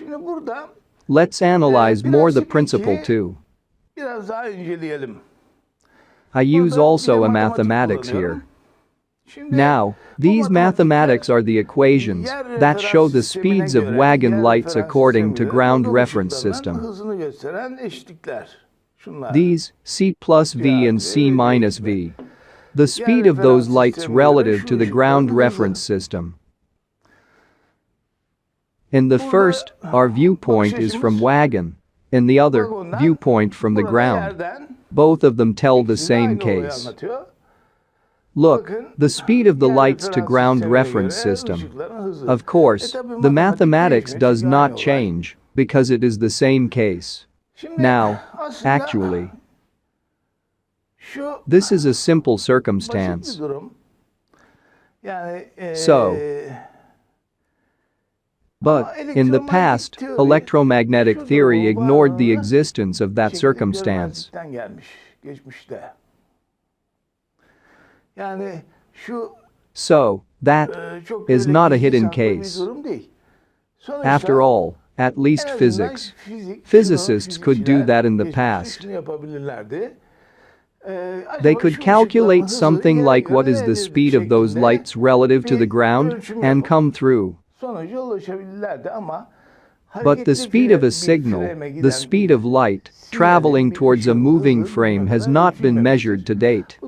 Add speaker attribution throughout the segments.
Speaker 1: Şimdi burada
Speaker 2: Let's analyze more the
Speaker 1: biraz
Speaker 2: principle
Speaker 1: peki
Speaker 2: too.
Speaker 1: biraz daha inceleyelim.
Speaker 2: I use
Speaker 1: Burada
Speaker 2: also
Speaker 1: bir de
Speaker 2: a
Speaker 1: matematik
Speaker 2: mathematics here.
Speaker 1: kullanıyorum. Şimdi
Speaker 2: Now,
Speaker 1: bu
Speaker 2: these mathematics
Speaker 1: matematikler
Speaker 2: are the equations
Speaker 1: yer
Speaker 2: that
Speaker 1: referans
Speaker 2: show the
Speaker 1: sistemine
Speaker 2: speeds of
Speaker 1: göre,
Speaker 2: wagon
Speaker 1: yer
Speaker 2: lights
Speaker 1: referans
Speaker 2: according to
Speaker 1: sistemine göre
Speaker 2: ground
Speaker 1: vagon
Speaker 2: reference
Speaker 1: ışıklarının
Speaker 2: system.
Speaker 1: hızını gösteren eşitlikler. Şunlar.
Speaker 2: These, C plus V and C minus V. The speed of those lights relative to the ground reference system. In the first, our viewpoint is from wagon. In the other, viewpoint from the ground. Both of them tell the same case. Look, the speed of the lights to ground reference system. Of course, the mathematics does not change because it is the same case. Now, actually, this is a simple circumstance. But, in the past, electromagnetic theory ignored the existence of that circumstance. So, that is not a hidden case. After all, at least physicists could do that in the past. They could calculate something like what is the speed of those lights relative to the ground and come through. But the speed of a signal, the speed of light, traveling towards a moving frame has not been measured to date.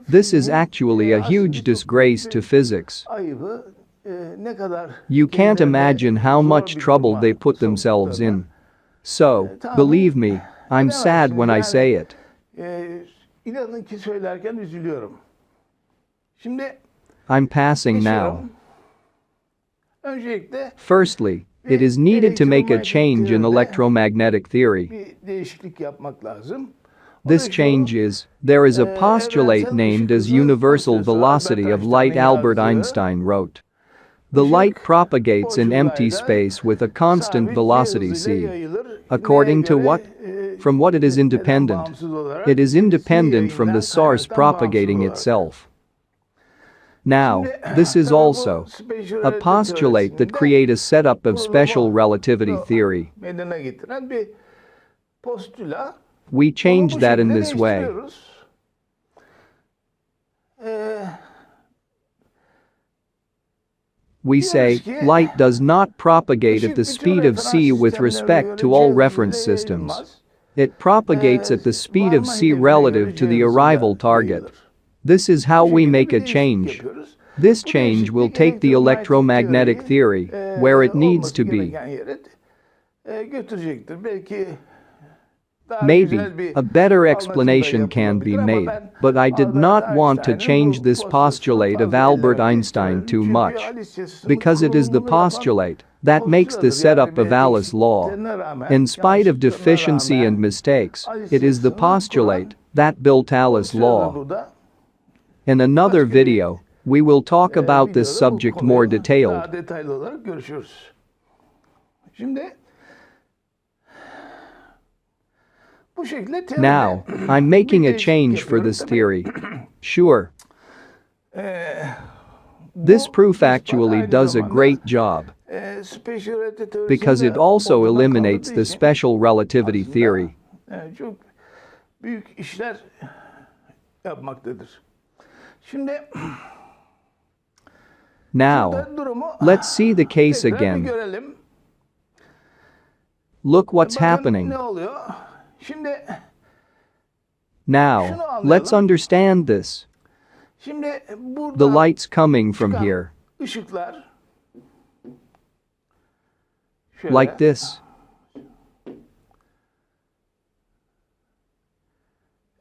Speaker 2: This is actually a huge disgrace to physics. You can't imagine how much trouble they put themselves in. So, believe me, I'm sad when I say it. I'm passing now. Firstly, it is needed to make a change in electromagnetic theory. This change is, there is a postulate named as universal velocity of light. Albert Einstein wrote. The light propagates in empty space with a constant velocity c. According to what? From what it is independent. It is independent from the source propagating itself. Now, this is also a postulate that creates a setup of special relativity theory. We change that in this way. We say, light does not propagate at the speed of c with respect to all reference systems. It propagates at the speed of c relative to the arrival target. This is how we make a change. This change will take the electromagnetic theory where it needs to be. Maybe a better explanation can be made, but I did not want to change this postulate of Albert Einstein too much. Because it is the postulate that makes the setup of Alice's law. In spite of deficiency and mistakes, it is the postulate that built Alice's law. In another video, we will talk about this subject more detailed. Now, I'm making a change for this theory. Sure. This proof actually does a great job because it also eliminates the special relativity theory. Now, let's see the case again. Look what's happening. Now, let's understand this. The light's coming from here. Like this.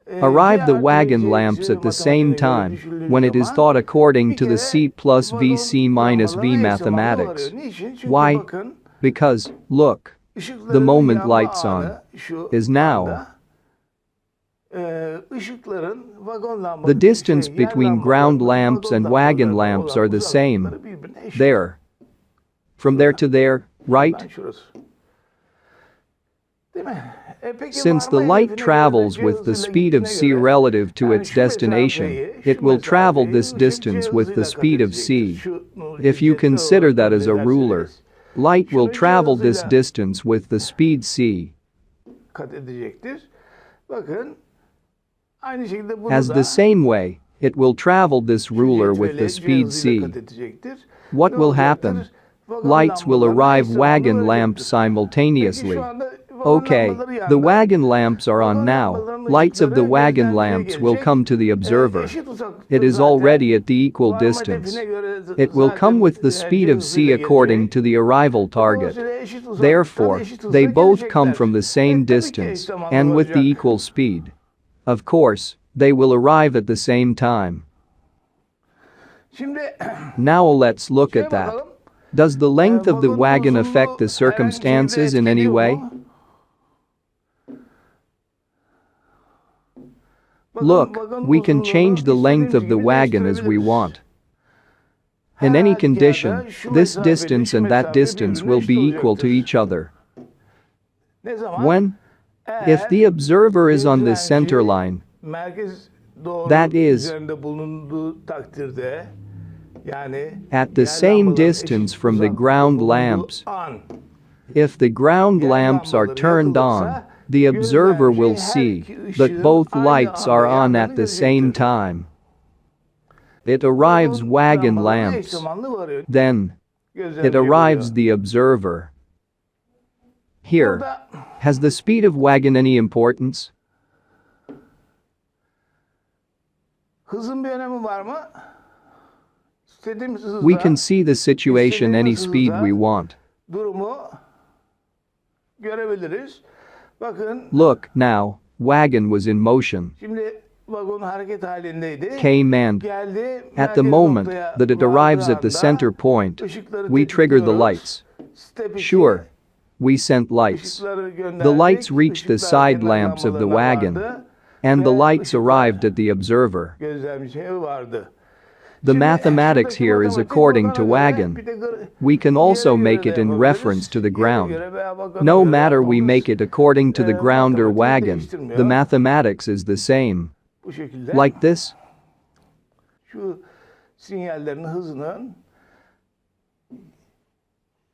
Speaker 2: Arrive the wagon lamps at the same time when it is thought according to the C plus V C minus V mathematics. Why? Because, look, the moment light's on is now. The distance between ground lamps and wagon lamps are the same. There. From there to there, right? Since the light travels with the speed of c relative to its destination, it will travel this distance with the speed of c. If you consider that as a ruler, Light will
Speaker 1: Şunun
Speaker 2: travel this
Speaker 1: hızıyla
Speaker 2: distance with the speed c.
Speaker 1: kat edecektir. Bakın aynı şekilde bunu
Speaker 2: As
Speaker 1: da
Speaker 2: the same way, it will travel this
Speaker 1: şu
Speaker 2: ruler with the
Speaker 1: cetvelle c
Speaker 2: speed
Speaker 1: hızıyla
Speaker 2: c.
Speaker 1: kat edecektir.
Speaker 2: What
Speaker 1: Ne
Speaker 2: will
Speaker 1: olacaktır?
Speaker 2: happen?
Speaker 1: Vagon
Speaker 2: Lights will
Speaker 1: lambalarına
Speaker 2: arrive
Speaker 1: eş zamanlı
Speaker 2: wagon lamps
Speaker 1: verecektir. Peki
Speaker 2: simultaneously.
Speaker 1: şu anda vagon
Speaker 2: Okay,
Speaker 1: lambaları
Speaker 2: the
Speaker 1: yandı.
Speaker 2: wagon lamps are on
Speaker 1: Vagon
Speaker 2: now.
Speaker 1: lambalarının
Speaker 2: Lights of the
Speaker 1: ışıkları
Speaker 2: wagon
Speaker 1: gözlemciye
Speaker 2: lamps will
Speaker 1: gelecek.
Speaker 2: come to the observer.
Speaker 1: Eşit uzaklıkta
Speaker 2: It is
Speaker 1: zaten.
Speaker 2: already at the equal
Speaker 1: Varma
Speaker 2: distance.
Speaker 1: hedefine göre
Speaker 2: It will come
Speaker 1: zaten
Speaker 2: with the speed
Speaker 1: c
Speaker 2: of c
Speaker 1: hızıyla
Speaker 2: according
Speaker 1: gelecek.
Speaker 2: to the arrival target.
Speaker 1: Dolayısıyla eşit uzaklıktan
Speaker 2: Therefore,
Speaker 1: eşit hızla
Speaker 2: they both come
Speaker 1: gelecekler.
Speaker 2: from the same
Speaker 1: Tabii ki eş
Speaker 2: distance
Speaker 1: zamanlı
Speaker 2: and with the
Speaker 1: varacak.
Speaker 2: equal speed. Of course, they will arrive at the same time.
Speaker 1: Şimdi
Speaker 2: Now let's look
Speaker 1: şeye
Speaker 2: at that.
Speaker 1: bakalım.
Speaker 2: Does the length of the
Speaker 1: Vagonun
Speaker 2: wagon
Speaker 1: uzunluğu
Speaker 2: affect the
Speaker 1: herhangi bir şekilde
Speaker 2: circumstances in any
Speaker 1: etkiliyor
Speaker 2: way?
Speaker 1: mu? Bakın,
Speaker 2: Look,
Speaker 1: vagonun
Speaker 2: we can
Speaker 1: uzunluğunu
Speaker 2: change the length of the
Speaker 1: istediğimiz gibi
Speaker 2: wagon as we
Speaker 1: değiştirebiliriz.
Speaker 2: want. In any
Speaker 1: Her
Speaker 2: condition,
Speaker 1: halükarda şu
Speaker 2: this
Speaker 1: mesafe ile
Speaker 2: distance
Speaker 1: şu
Speaker 2: and that
Speaker 1: mesafe
Speaker 2: distance
Speaker 1: birbirine
Speaker 2: will be
Speaker 1: eşit
Speaker 2: equal to
Speaker 1: olacaktır.
Speaker 2: each other.
Speaker 1: Ne zaman?
Speaker 2: When? If
Speaker 1: Eğer
Speaker 2: the observer is on the center
Speaker 1: gözlemci
Speaker 2: line,
Speaker 1: merkez doğru
Speaker 2: that is,
Speaker 1: üzerinde bulunduğu takdirde yani
Speaker 2: at the
Speaker 1: diğer
Speaker 2: same
Speaker 1: lambaların
Speaker 2: distance
Speaker 1: eşit
Speaker 2: from the
Speaker 1: uzaklıkta
Speaker 2: ground
Speaker 1: bulunduğu
Speaker 2: lamps,
Speaker 1: an,
Speaker 2: if the ground
Speaker 1: diğer
Speaker 2: lamps are
Speaker 1: lambaları
Speaker 2: turned on,
Speaker 1: yakılırsa
Speaker 2: the observer
Speaker 1: gözlemci
Speaker 2: will
Speaker 1: her
Speaker 2: see
Speaker 1: iki
Speaker 2: that
Speaker 1: ışığın
Speaker 2: both
Speaker 1: aynı
Speaker 2: lights
Speaker 1: anda
Speaker 2: are on
Speaker 1: yandığını
Speaker 2: at the same
Speaker 1: görecektir.
Speaker 2: time. It arrives
Speaker 1: Vagon
Speaker 2: wagon
Speaker 1: lambalarına eş
Speaker 2: lamps.
Speaker 1: zamanlı varıyor.
Speaker 2: Then, it
Speaker 1: Gözlemci
Speaker 2: arrives
Speaker 1: görüyor.
Speaker 2: the observer. Here,
Speaker 1: Burada
Speaker 2: has the speed of wagon any importance?
Speaker 1: hızın bir önemi var mı? İstediğimiz hızda,
Speaker 2: We can see the situation any speed we want.
Speaker 1: durumu görebiliriz. Bakın
Speaker 2: Look, now, wagon was in motion.
Speaker 1: şimdi vagon hareket halindeydi.
Speaker 2: Came and,
Speaker 1: Geldi.
Speaker 2: at the
Speaker 1: merkez
Speaker 2: moment
Speaker 1: noktaya
Speaker 2: that it
Speaker 1: vardığı
Speaker 2: arrives at the
Speaker 1: anda
Speaker 2: center point,
Speaker 1: ışıkları
Speaker 2: we trigger the
Speaker 1: tetikliyoruz.
Speaker 2: lights.
Speaker 1: Step iki,
Speaker 2: Sure, we sent lights.
Speaker 1: ışıkları gönderdik.
Speaker 2: The lights reached the
Speaker 1: Işıklar
Speaker 2: side
Speaker 1: kenar
Speaker 2: lamps of the
Speaker 1: lambalarına
Speaker 2: wagon,
Speaker 1: vardı.
Speaker 2: and the
Speaker 1: Ve
Speaker 2: lights
Speaker 1: ışıklar
Speaker 2: arrived at the observer.
Speaker 1: gözlemciye vardı.
Speaker 2: The
Speaker 1: Şimdi
Speaker 2: mathematics
Speaker 1: şuradaki
Speaker 2: here is
Speaker 1: matematik
Speaker 2: according to
Speaker 1: vagona göre,
Speaker 2: wagon.
Speaker 1: bir de
Speaker 2: We can
Speaker 1: yere
Speaker 2: also
Speaker 1: göre
Speaker 2: make
Speaker 1: de
Speaker 2: it in
Speaker 1: yapabiliriz.
Speaker 2: reference to the
Speaker 1: Yere
Speaker 2: ground.
Speaker 1: göre veya vagona
Speaker 2: No
Speaker 1: göre
Speaker 2: matter we
Speaker 1: yapmamız,
Speaker 2: make it according to the ground or
Speaker 1: matematiği
Speaker 2: wagon,
Speaker 1: değiştirmiyor.
Speaker 2: the mathematics is the same.
Speaker 1: Bu şekilde
Speaker 2: Like this?
Speaker 1: şu sinyallerin hızının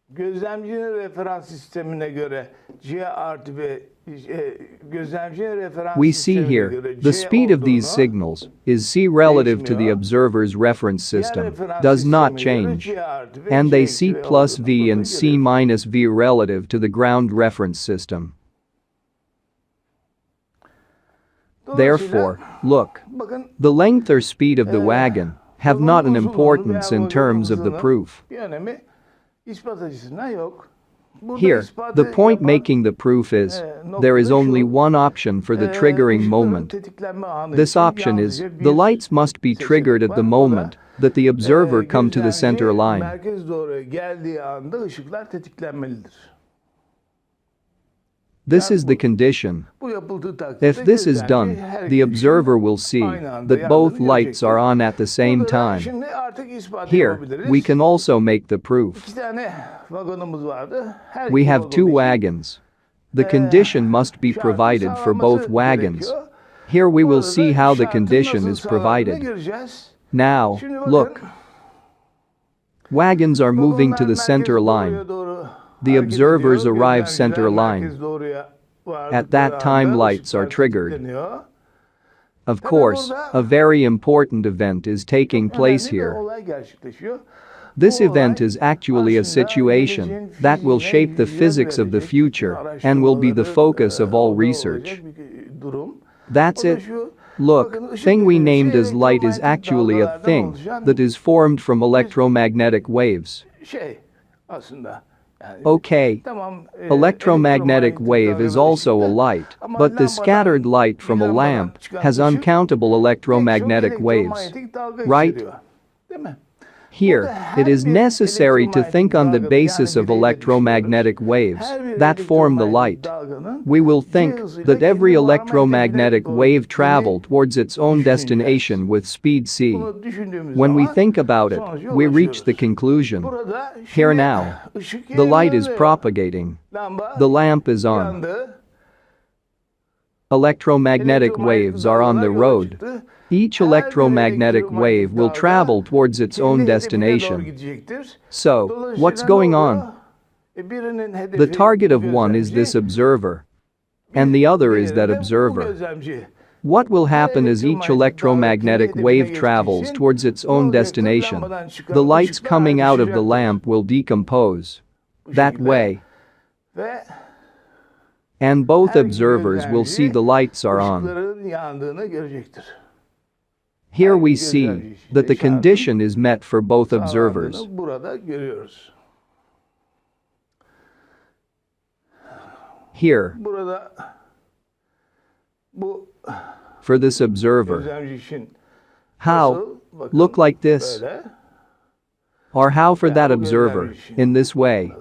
Speaker 1: gözlemcinin referans sistemine göre C artı ve gözlemcinin referans
Speaker 2: We see
Speaker 1: sistemine
Speaker 2: here,
Speaker 1: göre
Speaker 2: the
Speaker 1: C
Speaker 2: speed of these
Speaker 1: olduğunu,
Speaker 2: signals is c relative to the
Speaker 1: değişmiyor.
Speaker 2: observer's reference
Speaker 1: diğer
Speaker 2: system,
Speaker 1: referans
Speaker 2: does not
Speaker 1: sistemine göre
Speaker 2: change,
Speaker 1: C artı ve
Speaker 2: and
Speaker 1: C
Speaker 2: they
Speaker 1: eksi
Speaker 2: c
Speaker 1: V
Speaker 2: plus
Speaker 1: olduğunu
Speaker 2: v
Speaker 1: burada
Speaker 2: and c
Speaker 1: görüyoruz.
Speaker 2: minus v relative to the ground reference system.
Speaker 1: Dolayısıyla,
Speaker 2: Therefore, look,
Speaker 1: bakın
Speaker 2: the length or speed of the wagon have
Speaker 1: vagonun
Speaker 2: not an
Speaker 1: uzunluğunu
Speaker 2: importance
Speaker 1: veya
Speaker 2: in
Speaker 1: vagonun
Speaker 2: terms of the
Speaker 1: hızının
Speaker 2: proof.
Speaker 1: bir önemi ispat açısından yok. Burada
Speaker 2: Here,
Speaker 1: ispatı
Speaker 2: the point
Speaker 1: yapan,
Speaker 2: making the proof is,
Speaker 1: noktada
Speaker 2: there is
Speaker 1: şu,
Speaker 2: only one option for the triggering
Speaker 1: ışıkların
Speaker 2: moment.
Speaker 1: tetiklenme anı
Speaker 2: This
Speaker 1: için
Speaker 2: option is,
Speaker 1: yalnızca
Speaker 2: the
Speaker 1: bir
Speaker 2: lights must be
Speaker 1: seçenek
Speaker 2: triggered at
Speaker 1: var.
Speaker 2: the
Speaker 1: O da,
Speaker 2: moment that the observer come to the center
Speaker 1: gözlemci
Speaker 2: line.
Speaker 1: merkez doğru geldiği anda ışıklar tetiklenmelidir.
Speaker 2: This is the condition.
Speaker 1: Bu yapıldığı takdirde
Speaker 2: If this is
Speaker 1: gözlemci
Speaker 2: done,
Speaker 1: her
Speaker 2: the
Speaker 1: iki
Speaker 2: observer
Speaker 1: ışığın
Speaker 2: will see
Speaker 1: aynı anda
Speaker 2: that both
Speaker 1: yandığını
Speaker 2: lights are
Speaker 1: görecektir.
Speaker 2: on at the same
Speaker 1: Burada da
Speaker 2: time.
Speaker 1: şimdi artık ispat
Speaker 2: Here,
Speaker 1: yapabiliriz.
Speaker 2: we can also make the proof.
Speaker 1: İki tane vagonumuz vardı. Her
Speaker 2: We
Speaker 1: iki
Speaker 2: have
Speaker 1: vagon
Speaker 2: two
Speaker 1: için,
Speaker 2: wagons. The condition must be
Speaker 1: şartın
Speaker 2: provided for both
Speaker 1: sağlanması
Speaker 2: wagons.
Speaker 1: gerekiyor.
Speaker 2: Here we will
Speaker 1: Burada
Speaker 2: see
Speaker 1: da
Speaker 2: how the
Speaker 1: şartın
Speaker 2: condition
Speaker 1: nasıl
Speaker 2: is
Speaker 1: sağlandığını
Speaker 2: provided.
Speaker 1: göreceğiz.
Speaker 2: Now,
Speaker 1: Şimdi bakın,
Speaker 2: look. Wagons are moving to
Speaker 1: vagonlar
Speaker 2: the center
Speaker 1: merkez
Speaker 2: line.
Speaker 1: doğruya doğru
Speaker 2: The
Speaker 1: hareket
Speaker 2: observers
Speaker 1: ediyor.
Speaker 2: arrive
Speaker 1: Gözlemciler
Speaker 2: center line.
Speaker 1: merkez doğruya vardıkları
Speaker 2: At that time,
Speaker 1: anda
Speaker 2: lights are
Speaker 1: ışıklar
Speaker 2: triggered.
Speaker 1: tetikleniyor.
Speaker 2: Of
Speaker 1: Tabii
Speaker 2: course,
Speaker 1: burada
Speaker 2: a very important event is taking
Speaker 1: çok
Speaker 2: place
Speaker 1: önemli bir
Speaker 2: here.
Speaker 1: olay gerçekleşiyor.
Speaker 2: This
Speaker 1: Bu
Speaker 2: event
Speaker 1: olay
Speaker 2: is actually a
Speaker 1: aslında
Speaker 2: situation
Speaker 1: geleceğin
Speaker 2: that will
Speaker 1: fiziğine
Speaker 2: shape the
Speaker 1: yön
Speaker 2: physics of the
Speaker 1: verecek,
Speaker 2: future and will be the focus of all
Speaker 1: orada
Speaker 2: research.
Speaker 1: olacak bir durum.
Speaker 2: That's
Speaker 1: O da
Speaker 2: it.
Speaker 1: şu,
Speaker 2: Look,
Speaker 1: bakın ışık
Speaker 2: thing we
Speaker 1: dediğimiz
Speaker 2: named
Speaker 1: şey
Speaker 2: as light is
Speaker 1: elektromanyetik
Speaker 2: actually a
Speaker 1: dalgalardan
Speaker 2: thing
Speaker 1: oluşan
Speaker 2: that is formed from electromagnetic waves.
Speaker 1: şey aslında. Yani
Speaker 2: Okay,
Speaker 1: tamam,
Speaker 2: electromagnetic wave is also a light,
Speaker 1: ama
Speaker 2: but the
Speaker 1: lambadan,
Speaker 2: scattered light from a
Speaker 1: lambadan
Speaker 2: lamp
Speaker 1: çıkan
Speaker 2: has
Speaker 1: ışık
Speaker 2: uncountable
Speaker 1: pek çok
Speaker 2: electromagnetic waves.
Speaker 1: elektromanyetik dalga
Speaker 2: right?
Speaker 1: içeriyor. Değil mi?
Speaker 2: Here, it is necessary to think on the basis of electromagnetic waves that form the light. We will think that every electromagnetic wave traveled towards its own destination with speed c. When we think about it, we reach the conclusion. Here now, the light is propagating. The lamp is on. Electromagnetic waves are on the road. Each electromagnetic wave will travel towards its own destination. So, what's going on? The target of one is this observer, and the other is that observer. What will happen as each electromagnetic wave travels towards its own destination? The lights coming out of the lamp will decompose. That way. And both observers will see the lights are on. Here we see that the condition is met for both observers. Here, for this observer, how? Look like this. Or how for that observer, in this way.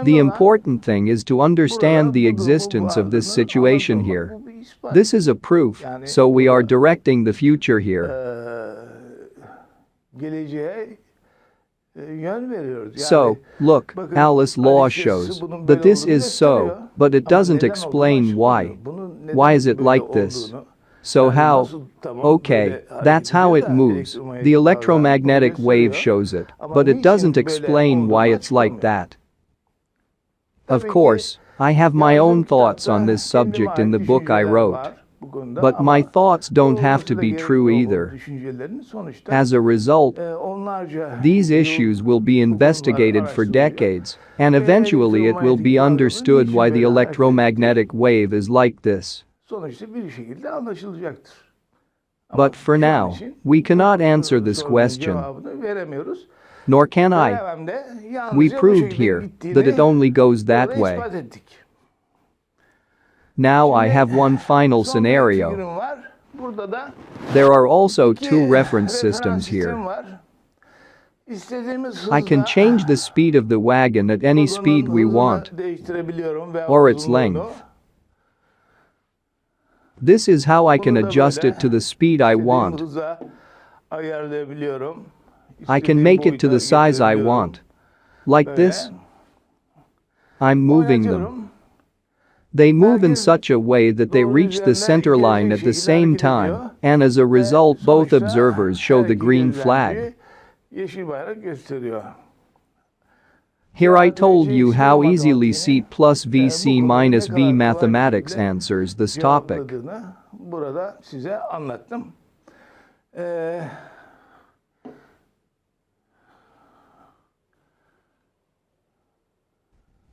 Speaker 2: The important thing is to understand the existence of this situation here. This is a proof, so we are directing the future here. So, look, Alice's law shows that this is so, but it doesn't explain why. Why is it like this? So how? Okay, that's how it moves. The electromagnetic wave shows it, but it doesn't explain why it's like that. Of course, I have my own thoughts on this subject in the book I wrote. But my thoughts don't have to be true either. As a result, these issues will be investigated for decades, and eventually it will be understood why the electromagnetic wave is like this. But for now, we cannot answer this question. Nor can I. We proved here that it only goes that way. Now I have one final scenario. There are also two reference systems here. I can change the speed of the wagon at any speed we want, or its length. This is how I can adjust it to the speed I want. I can make it to the size I want. Like this. I'm moving them. They move in such a way that they reach the center line at the same time, and as a result both observers show the green flag. Here I told you how easily C plus V C minus V mathematics answers this topic.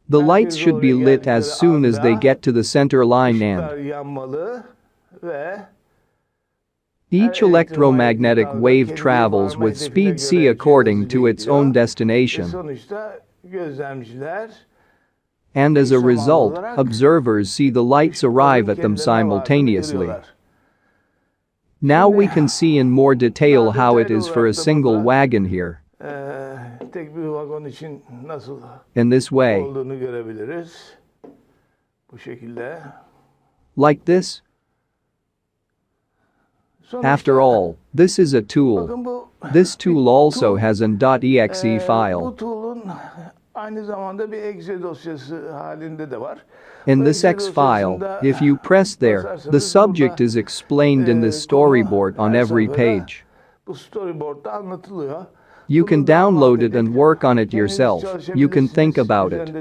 Speaker 2: The lights should be lit as soon as they get to the center line and each electromagnetic wave travels with speed c according to its own destination. And as a result, observers see the lights arrive at them simultaneously. Now we can see in more detail how it is for a single wagon here. In this way. Like this. After all, this is a tool. This tool also has an .exe file. In this X file, if you press there, the subject is explained in this storyboard on every page. You can download it and work on it yourself. You can think about it.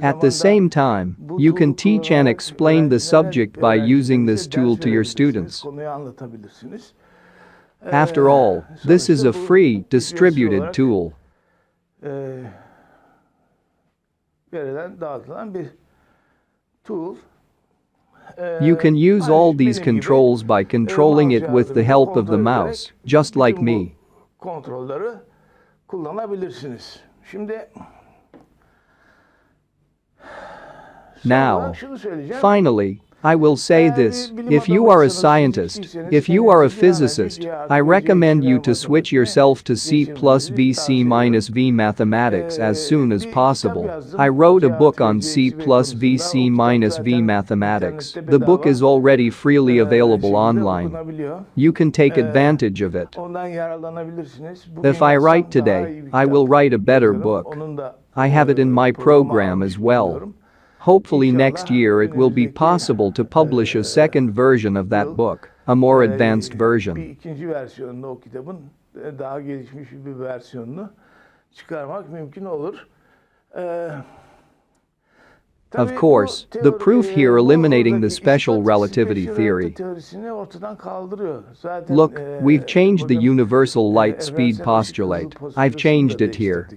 Speaker 2: At the same time, you can teach and explain the subject by using this tool to your students. After all, this is a free, distributed tool. You can use all these controls by controlling it with the help of the mouse, just like me. Now, finally, I will say this, if you are a scientist, if you are a physicist, I recommend you to switch yourself to C plus VC minus V mathematics as soon as possible. I wrote a book on C plus VC minus V mathematics. The book is already freely available online. You can take advantage of it. If I write today, I will write a better book. I have it in my program as well. Hopefully next year it will be possible to publish a second version of that book. a more advanced
Speaker 1: Bir
Speaker 2: version.
Speaker 1: ikinci versiyonunu o kitabın daha gelişmiş bir versiyonunu çıkarmak mümkün olur.
Speaker 2: Of course, the proof here eliminating the special relativity theory. Look, we've changed the universal light speed postulate. I've changed it here.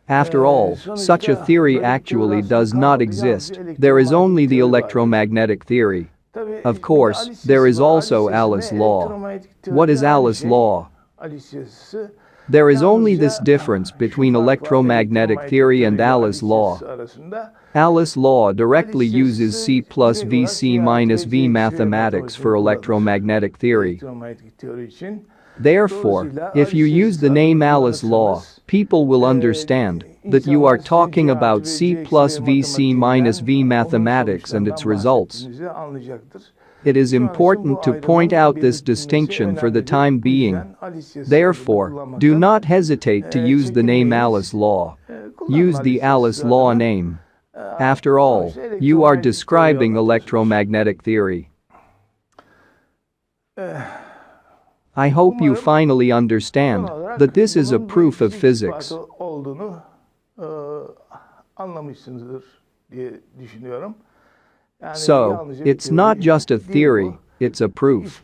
Speaker 2: After all, such a theory actually does not exist. There is only the electromagnetic theory. Of course, there is also Alice's law. What is Alice's law? There is only this difference between electromagnetic theory and Alice's law. Alice's law directly uses C plus Vc minus V mathematics for electromagnetic theory. Therefore, if you use the name Alice's law, people will understand that you are talking about C plus Vc minus V mathematics and its results. It is important to point out this distinction for the time being. Therefore, do not hesitate to use the name Alice's law. Use the Alice's law name. After all, you are describing electromagnetic theory. I hope you finally understand that this is a proof of physics. So, it's not just a theory, it's a proof.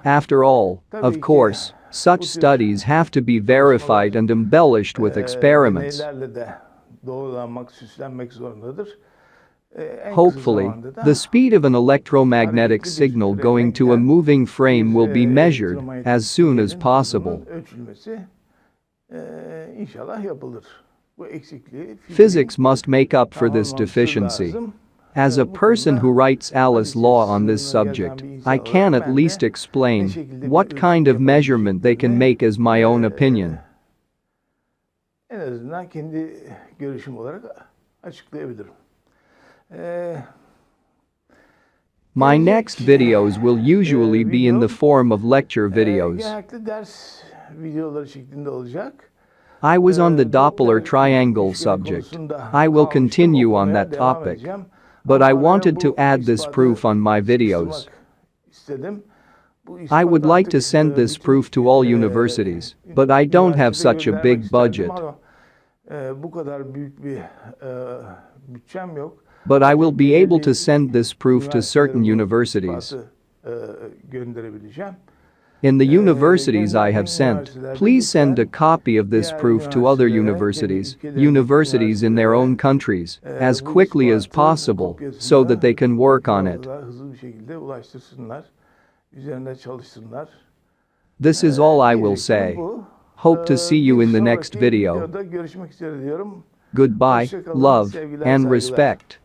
Speaker 2: After all, of course, such studies have to be verified and embellished with experiments. Hopefully, the speed of an electromagnetic signal going to a moving frame will be measured as soon as possible. Physics must make up for this deficiency. As a person who writes Alice's law on this subject, I can at least explain what kind of measurement they can make as my own opinion. My next videos will usually be in the form of lecture videos. I was on the Doppler triangle subject. I will continue on that topic. But I wanted to add this proof on my videos. I would like to send this proof to all universities, but I don't have such a big budget. But I will be able to send this proof to certain universities. In the universities I have sent, please send a copy of this proof to other universities in their own countries, as quickly as possible, so that they can work on it. This is all I will say. Hope to see you in the next video. Goodbye, love, and respect.